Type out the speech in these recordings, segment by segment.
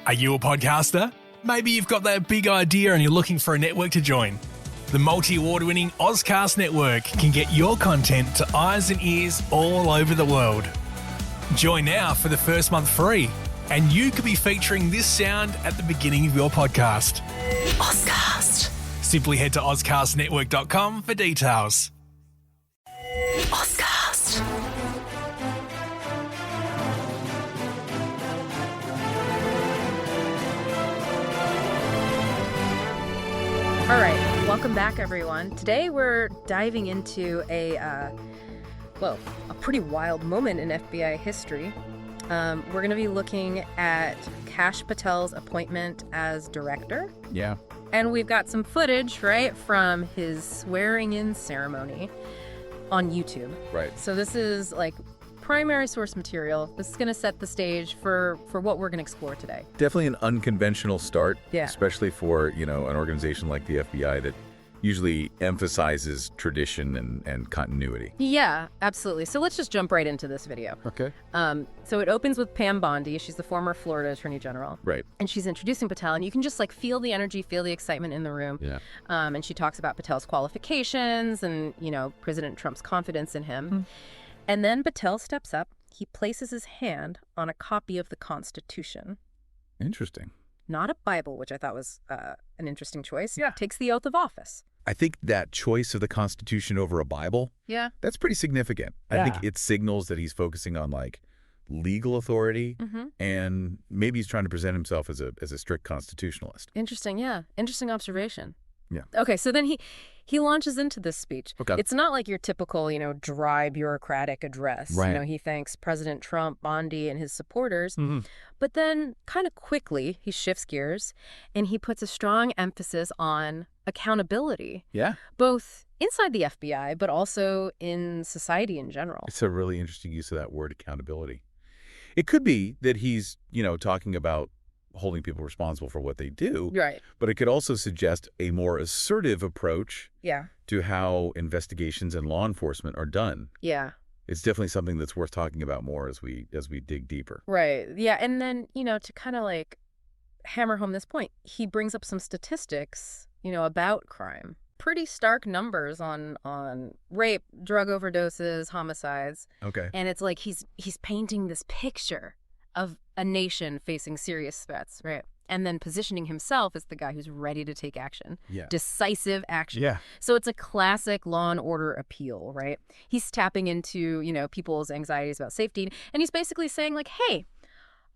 Are you a podcaster? Maybe you've got that big idea and you're looking for a network to join. The multi-award-winning Ozcast Network can get your content to eyes and ears all over the world. Join now for the first month free, and you could be featuring this sound at the beginning of your podcast. Ozcast. Simply head to ozcastnetwork.com for details. Ozcast. All right, welcome back, everyone. Today we're diving into a pretty wild moment in FBI history. We're going to be looking at Kash Patel's appointment as director. Yeah. And we've got some footage, right, from his swearing-in ceremony on YouTube. Right. So this is like primary source material. This is going to set the stage for what we're going to explore today. Definitely an unconventional start, Yeah. especially for, an organization like the FBI that usually emphasizes tradition and continuity. Yeah, absolutely. So let's just jump right into this video. Okay. So it opens with Pam Bondi. She's the former Florida Attorney General. Right. And she's introducing Patel, and you can just feel the energy, feel the excitement in the room. Yeah. And she talks about Patel's qualifications and, President Trump's confidence in him. And then Patel steps up. He places his hand on a copy of the Constitution. Interesting. Not a Bible, which I thought was an interesting choice. Yeah. Takes the oath of office. I think that choice of the Constitution over a Bible, Yeah. that's pretty significant. I think it signals that he's focusing on legal authority, and maybe he's trying to present himself as a strict constitutionalist. Interesting, yeah. Interesting observation. Yeah. Okay, so then he launches into this speech. Okay. It's not like your typical, dry bureaucratic address. Right. He thanks President Trump, Bondi, and his supporters. But then kind of quickly, he shifts gears and he puts a strong emphasis on accountability, Yeah. both inside the FBI, but also in society in general. It's a really interesting use of that word, accountability. It could be that he's, talking about holding people responsible for what they do. Right. But it could also suggest a more assertive approach Yeah. to how investigations and law enforcement are done. Yeah. It's definitely something that's worth talking about more as we dig deeper. Right. Yeah. And then, to kind of hammer home this point, he brings up some statistics, about crime. Pretty stark numbers on rape, drug overdoses, homicides. Okay. And it's like he's painting this picture of a nation facing serious threats, right? And then positioning himself as the guy who's ready to take action. Yeah. Decisive action. Yeah. So it's a classic law and order appeal, right? He's tapping into, people's anxieties about safety. And he's basically saying hey,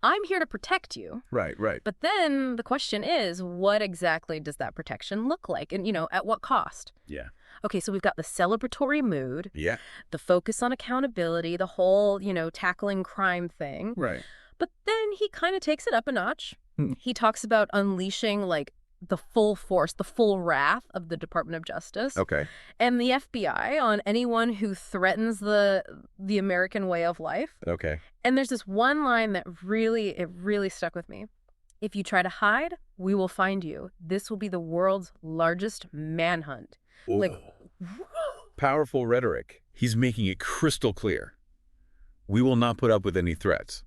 I'm here to protect you. Right. But then the question is, what exactly does that protection look like? And, at what cost? Yeah. Okay, so we've got the celebratory mood, Yeah. the focus on accountability, the whole, tackling crime thing. Right. But then he kind of takes it up a notch. He talks about unleashing the full force, the full wrath of the Department of Justice Okay. and the FBI on anyone who threatens the American way of life. Okay. And there's this one line that really stuck with me. If you try to hide, we will find you. This will be the world's largest manhunt. Ooh. Powerful rhetoric. He's making it crystal clear. We will not put up with any threats.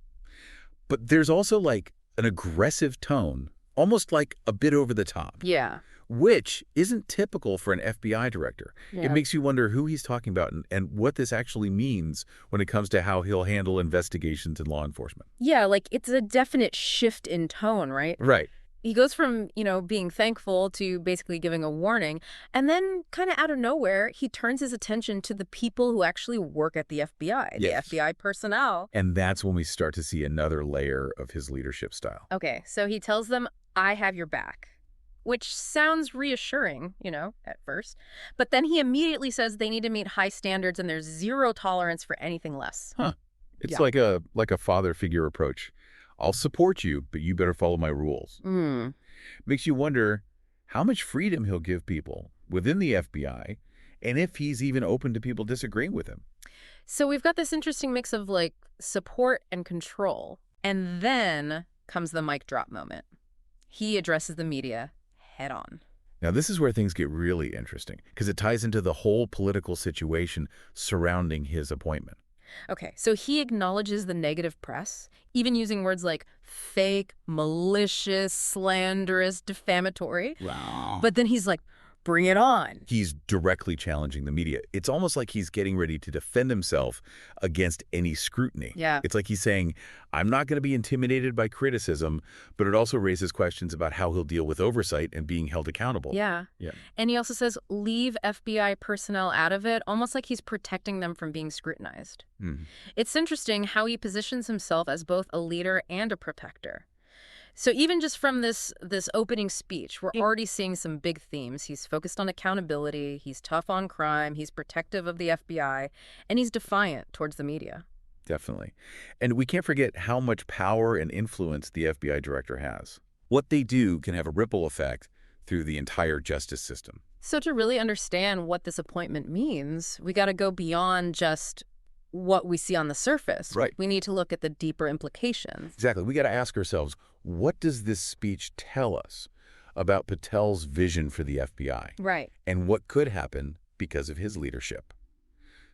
But there's also an aggressive tone, almost a bit over the top. Yeah. Which isn't typical for an FBI director. Yeah. It makes you wonder who he's talking about and what this actually means when it comes to how he'll handle investigations and law enforcement. Yeah, it's a definite shift in tone, right? Right. He goes from, being thankful to basically giving a warning. And then kind of out of nowhere, he turns his attention to the people who actually work at the FBI, Yes. the FBI personnel. And that's when we start to see another layer of his leadership style. Okay, so he tells them, I have your back, which sounds reassuring, at first. But then he immediately says they need to meet high standards and there's zero tolerance for anything less. Huh. It's Yeah. like a father figure approach. I'll support you, but you better follow my rules. Makes you wonder how much freedom he'll give people within the FBI and if he's even open to people disagreeing with him. So we've got this interesting mix of support and control. And then comes the mic drop moment. He addresses the media head on. Now, this is where things get really interesting because it ties into the whole political situation surrounding his appointment. Okay, so he acknowledges the negative press, even using words like fake, malicious, slanderous, defamatory. Wow. But then he's like, bring it on. He's directly challenging the media. It's almost like he's getting ready to defend himself against any scrutiny. Yeah. It's like he's saying, I'm not going to be intimidated by criticism, but it also raises questions about how he'll deal with oversight and being held accountable. Yeah. Yeah. And he also says, leave FBI personnel out of it, almost like he's protecting them from being scrutinized. Mhm. It's interesting how he positions himself as both a leader and a protector. So even just from this opening speech, we're already seeing some big themes. He's focused on accountability, he's tough on crime, he's protective of the FBI, and he's defiant towards the media. Definitely. And we can't forget how much power and influence the FBI director has. What they do can have a ripple effect through the entire justice system. So to really understand what this appointment means, we got to go beyond just what we see on the surface. Right. We need to look at the deeper implications. Exactly. We got to ask ourselves, what does this speech tell us about Patel's vision for the FBI? Right. And what could happen because of his leadership?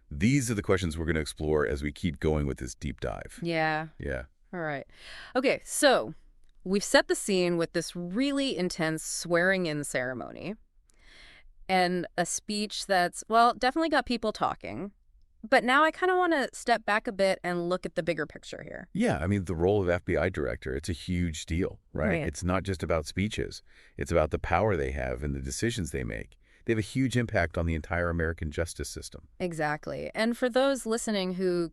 These are the questions we're going to explore as we keep going with this deep dive. Yeah. Yeah. All right. Okay, so we've set the scene with this really intense swearing-in ceremony and a speech that's, well, definitely got people talking. But now I kind of want to step back a bit and look at the bigger picture here. Yeah, I mean, the role of FBI director, it's a huge deal, right? Right. It's not just about speeches. It's about the power they have and the decisions they make. They have a huge impact on the entire American justice system. Exactly. And for those listening who,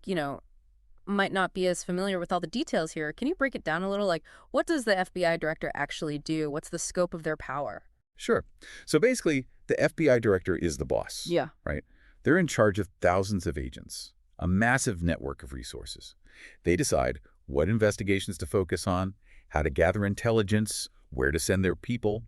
might not be as familiar with all the details here, can you break it down a little? Like, what does the FBI director actually do? What's the scope of their power? Sure. So basically, the FBI director is the boss. Yeah. Right? They're in charge of thousands of agents, a massive network of resources. They decide what investigations to focus on, how to gather intelligence, where to send their people.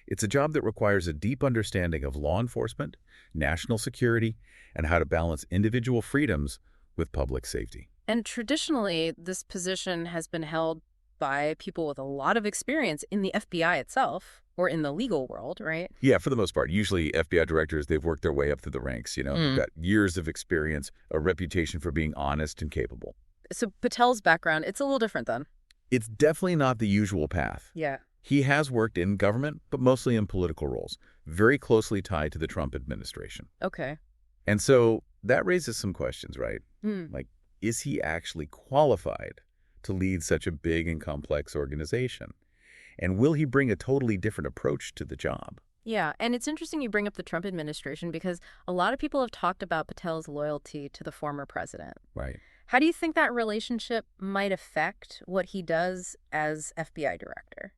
It's a job that requires a deep understanding of law enforcement, national security, and how to balance individual freedoms with public safety. And traditionally, this position has been held by people with a lot of experience in the FBI itself or in the legal world, right? Yeah, for the most part. Usually FBI directors, they've worked their way up through the ranks, They've got years of experience, a reputation for being honest and capable. So Patel's background, it's a little different then. It's definitely not the usual path. Yeah. He has worked in government, but mostly in political roles, very closely tied to the Trump administration. Okay. And so that raises some questions, right? Like, is he actually qualified to lead such a big and complex organization? And will he bring a totally different approach to the job? Yeah, and it's interesting you bring up the Trump administration because a lot of people have talked about Patel's loyalty to the former president. Right. How do you think that relationship might affect what he does as FBI director?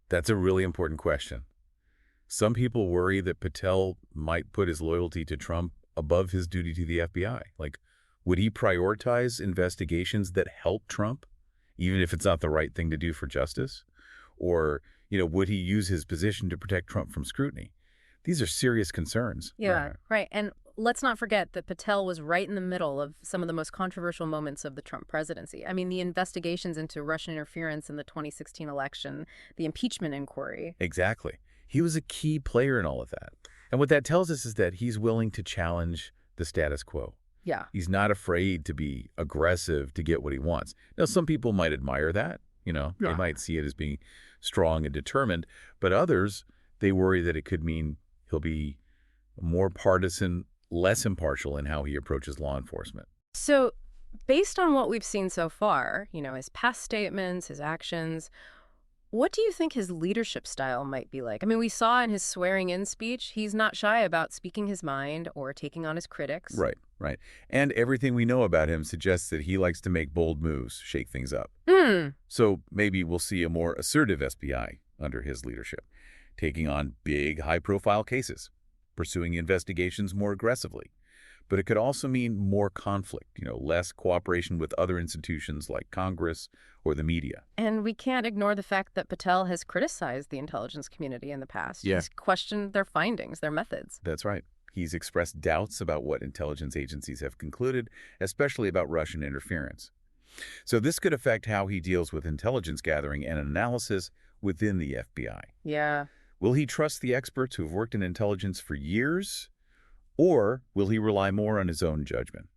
That's a really important question. Some people worry that Patel might put his loyalty to Trump above his duty to the FBI. Like, would he prioritize investigations that help Trump, even if it's not the right thing to do for justice? Or, would he use his position to protect Trump from scrutiny? These are serious concerns. Yeah, right. And let's not forget that Patel was right in the middle of some of the most controversial moments of the Trump presidency. I mean, the investigations into Russian interference in the 2016 election, the impeachment inquiry. Exactly. He was a key player in all of that. And what that tells us is that he's willing to challenge the status quo. Yeah. He's not afraid to be aggressive to get what he wants. Now, some people might admire that. They might see it as being strong and determined. But others, they worry that it could mean he'll be more partisan, less impartial in how he approaches law enforcement. So based on what we've seen so far, his past statements, his actions, what do you think his leadership style might be like? I mean, we saw in his swearing-in speech, he's not shy about speaking his mind or taking on his critics. Right. And everything we know about him suggests that he likes to make bold moves, shake things up. So maybe we'll see a more assertive FBI under his leadership, taking on big, high-profile cases, pursuing investigations more aggressively. But it could also mean more conflict, less cooperation with other institutions like Congress or the media. And we can't ignore the fact that Patel has criticized the intelligence community in the past. Yeah. He's questioned their findings, their methods. That's right. He's expressed doubts about what intelligence agencies have concluded, especially about Russian interference. So this could affect how he deals with intelligence gathering and analysis within the FBI. Yeah. Will he trust the experts who have worked in intelligence for years? Or will he rely more on his own judgment?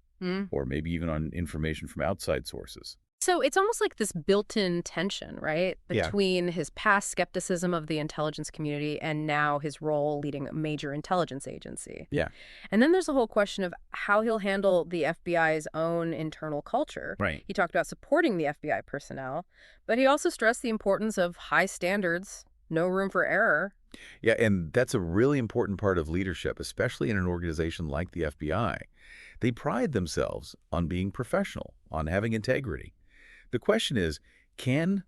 Or maybe even on information from outside sources? So it's almost like this built-in tension, right? Yeah. Between his past skepticism of the intelligence community and now his role leading a major intelligence agency. Yeah. And then there's the whole question of how he'll handle the FBI's own internal culture. Right. He talked about supporting the FBI personnel, but he also stressed the importance of high standards, no room for error. Yeah, and that's a really important part of leadership, especially in an organization like the FBI. They pride themselves on being professional, on having integrity. The question is, Are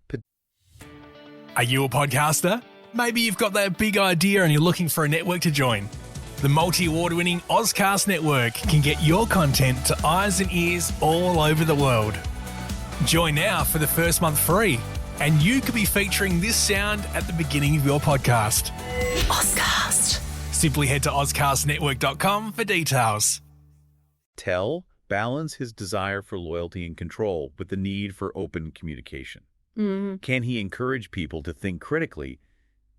you a podcaster? Maybe you've got that big idea and you're looking for a network to join. The multi-award-winning Ozcast network can get your content to eyes and ears all over the world. Join now for the first month free, and you could be featuring this sound at the beginning of your podcast. Ozcast. Simply head to ozcastnetwork.com for details. Patel balance his desire for loyalty and control with the need for open communication? Can he encourage people to think critically,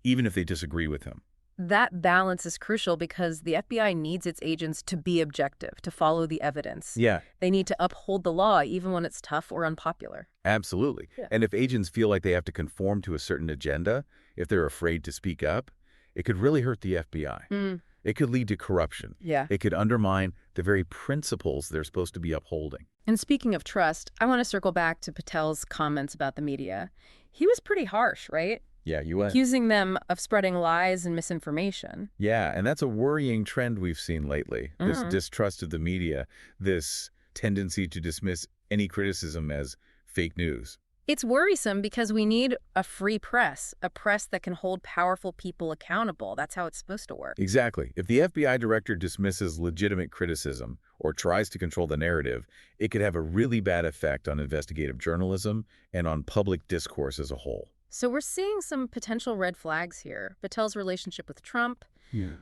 even if they disagree with him? That balance is crucial because the FBI needs its agents to be objective, to follow the evidence. Yeah, They need to uphold the law even when it's tough or unpopular. absolutely. Yeah. And if agents feel like they have to conform to a certain agenda, if they're afraid to speak up, it could really hurt the FBI. It could lead to corruption. Yeah. It could undermine the very principles they're supposed to be upholding. And speaking of trust, I want to circle back to Patel's comments about the media. He was pretty harsh, right? Yeah, you went. Accusing them of spreading lies and misinformation. Yeah, and that's a worrying trend we've seen lately. This distrust of the media, this tendency to dismiss any criticism as fake news. It's worrisome because we need a free press, a press that can hold powerful people accountable. That's how it's supposed to work. Exactly. If the FBI director dismisses legitimate criticism or tries to control the narrative, it could have a really bad effect on investigative journalism and on public discourse as a whole. So we're seeing some potential red flags here. Patel's relationship with Trump,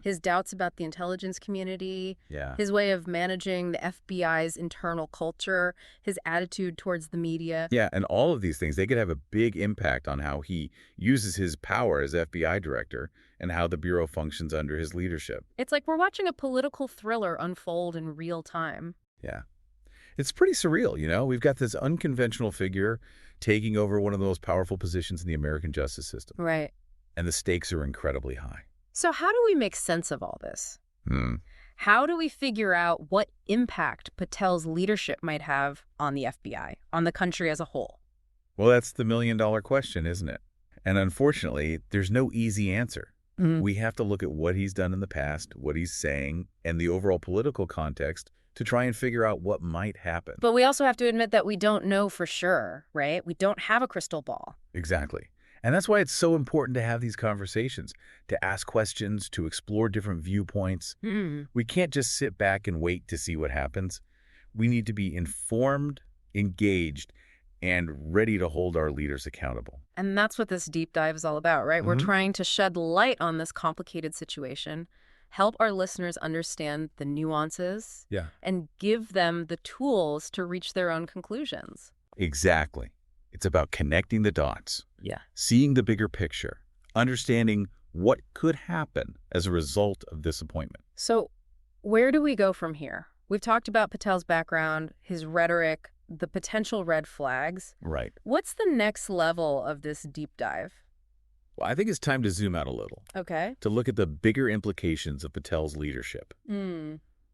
his doubts about the intelligence community, Yeah. his way of managing the FBI's internal culture, his attitude towards the media. Yeah, and all of these things, they could have a big impact on how he uses his power as FBI director and how the Bureau functions under his leadership. It's like we're watching a political thriller unfold in real time. Yeah. It's pretty surreal, you know? We've got this unconventional figure taking over one of the most powerful positions in the American justice system. Right. And the stakes are incredibly high. So how do we make sense of all this? Hmm. How do we figure out what impact Patel's leadership might have on the FBI, on the country as a whole? Well, that's the million-dollar question, isn't it? And unfortunately, there's no easy answer. We have to look at what he's done in the past, what he's saying, and the overall political context to try and figure out what might happen. But we also have to admit that we don't know for sure, right? We don't have a crystal ball. Exactly. And that's why it's so important to have these conversations, to ask questions, to explore different viewpoints. We can't just sit back and wait to see what happens. We need to be informed, engaged, and ready to hold our leaders accountable. And that's what this deep dive is all about, right? We're trying to shed light on this complicated situation, help our listeners understand the nuances, and give them the tools to reach their own conclusions. Exactly. It's about connecting the dots, Yeah. seeing the bigger picture, understanding what could happen as a result of this appointment. So where do we go from here? We've talked about Patel's background, his rhetoric, the potential red flags. Right. What's the next level of this deep dive? Well, I think it's time to zoom out a little, Okay. to look at the bigger implications of Patel's leadership.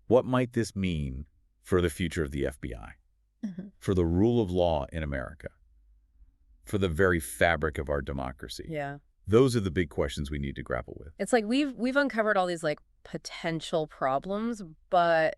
What might this mean for the future of the FBI, for the rule of law in America, for the very fabric of our democracy? Yeah. Those are the big questions we need to grapple with. It's like we've uncovered all these like potential problems, but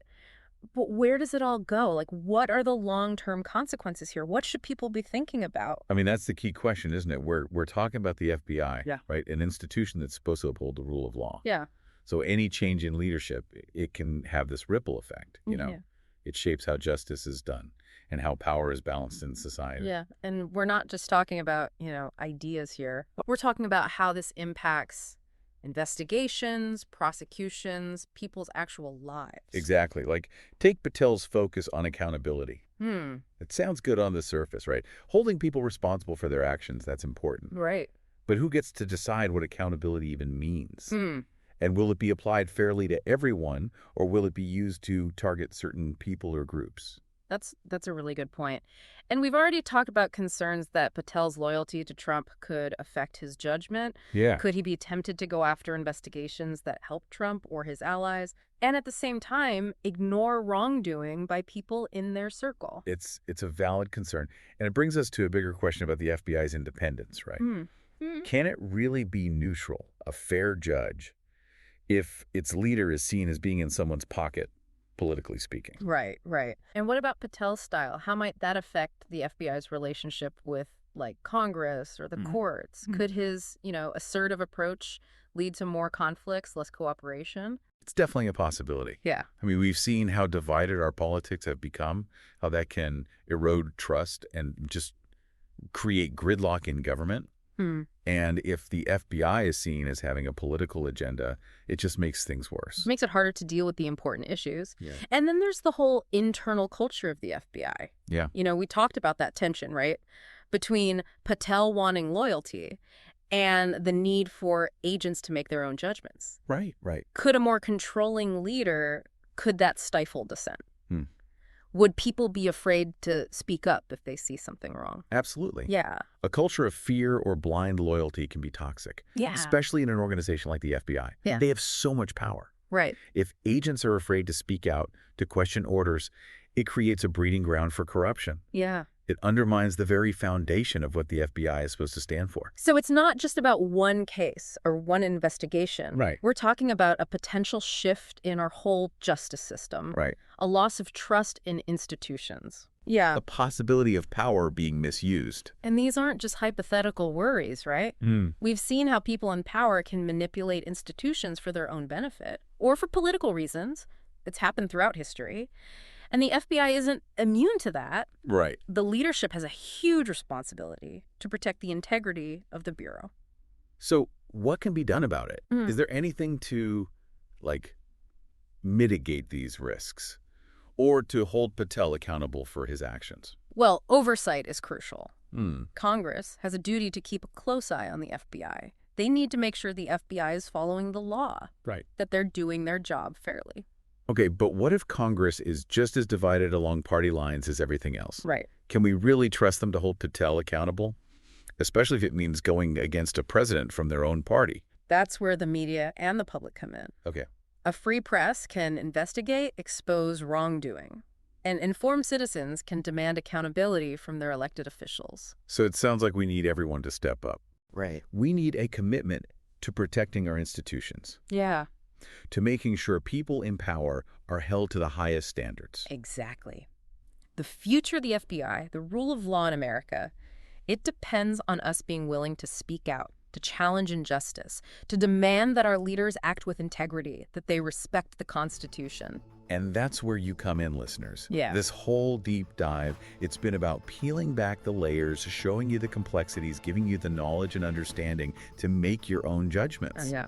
where does it all go? Like, what are the long-term consequences here? What should people be thinking about? I mean, that's the key question, isn't it? We're talking about the FBI, Yeah. right? An institution that's supposed to uphold the rule of law. Yeah. So any change in leadership, it can have this ripple effect, you know? Yeah. It shapes how justice is done and how power is balanced in society. Yeah. And we're not just talking about, ideas here. We're talking about how this impacts investigations, prosecutions, people's actual lives. Exactly. Like, take Patel's focus on accountability. It sounds good on the surface, right? Holding people responsible for their actions, that's important. Right. But who gets to decide what accountability even means? And will it be applied fairly to everyone, or will it be used to target certain people or groups? That's a really good point. And we've already talked about concerns that Patel's loyalty to Trump could affect his judgment. Yeah. Could he be tempted to go after investigations that help Trump or his allies, and at the same time ignore wrongdoing by people in their circle? It's a valid concern. And it brings us to a bigger question about the FBI's independence, right? Can it really be neutral, a fair judge, if its leader is seen as being in someone's pocket, politically speaking? Right. And what about Patel's style? How might that affect the FBI's relationship with, like, Congress or the courts? Could his, assertive approach lead to more conflicts, less cooperation? It's definitely a possibility. Yeah. I mean, we've seen how divided our politics have become, how that can erode trust and just create gridlock in government. And if the FBI is seen as having a political agenda, it just makes things worse. It makes it harder to deal with the important issues. Yeah. And then there's the whole internal culture of the FBI. Yeah. We talked about that tension, right? Between Patel wanting loyalty and the need for agents to make their own judgments. Right. Could a more controlling leader, could that stifle dissent? Would people be afraid to speak up if they see something wrong? Absolutely. Yeah. A culture of fear or blind loyalty can be toxic. Yeah. Especially in an organization like the FBI. Yeah. They have so much power. Right. If agents are afraid to speak out, to question orders, it creates a breeding ground for corruption. Yeah. It undermines the very foundation of what the FBI is supposed to stand for. So it's not just about one case or one investigation. Right. We're talking about a potential shift in our whole justice system. Right. A loss of trust in institutions. Yeah. The possibility of power being misused. And these aren't just hypothetical worries, right? We've seen how people in power can manipulate institutions for their own benefit or for political reasons. It's happened throughout history. And the FBI isn't immune to that. Right. The leadership has a huge responsibility to protect the integrity of the Bureau. So what can be done about it? Is there anything to, mitigate these risks or to hold Patel accountable for his actions? Well, oversight is crucial. Congress has a duty to keep a close eye on the FBI. They need to make sure the FBI is following the law. Right. That they're doing their job fairly. Okay, but what if Congress is just as divided along party lines as everything else? Right. Can we really trust them to hold Patel accountable? Especially if it means going against a president from their own party. That's where the media and the public come in. Okay. A free press can investigate, expose wrongdoing, and informed citizens can demand accountability from their elected officials. So it sounds like we need everyone to step up. Right. We need a commitment to protecting our institutions, Yeah. to making sure people in power are held to the highest standards. Exactly. The future of the FBI, the rule of law in America, it depends on us being willing to speak out, to challenge injustice, to demand that our leaders act with integrity, that they respect the Constitution. And that's where you come in, listeners. Yeah. This whole deep dive, it's been about peeling back the layers, showing you the complexities, giving you the knowledge and understanding to make your own judgments. Yeah.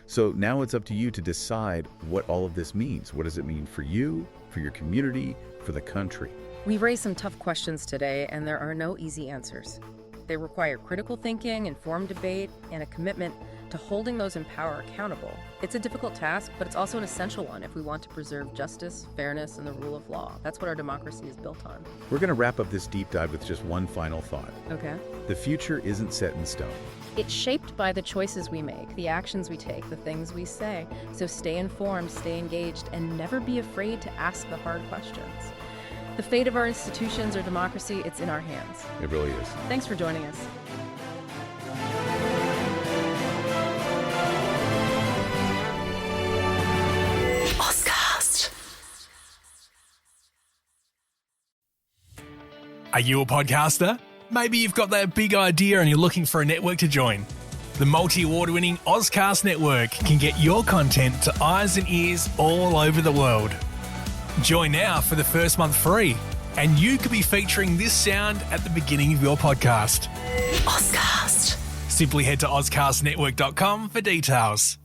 So now it's up to you to decide what all of this means. What does it mean for you, for your community, for the country? We've raised some tough questions today, and there are no easy answers. They require critical thinking, informed debate, and a commitment to holding those in power accountable. It's a difficult task, but it's also an essential one if we want to preserve justice, fairness, and the rule of law. That's what our democracy is built on. We're going to wrap up this deep dive with just one final thought. Okay. The future isn't set in stone. It's shaped by the choices we make, the actions we take, the things we say. So stay informed, stay engaged, and never be afraid to ask the hard questions. The fate of our institutions or democracy, it's in our hands. It really is. Thanks for joining us. Are you a podcaster? Maybe you've got that big idea and you're looking for a network to join. The multi-award-winning Ozcast network can get your content to eyes and ears all over the world. Join now for the first month free, and you could be featuring this sound at the beginning of your podcast. Ozcast. Simply head to ozcastnetwork.com for details.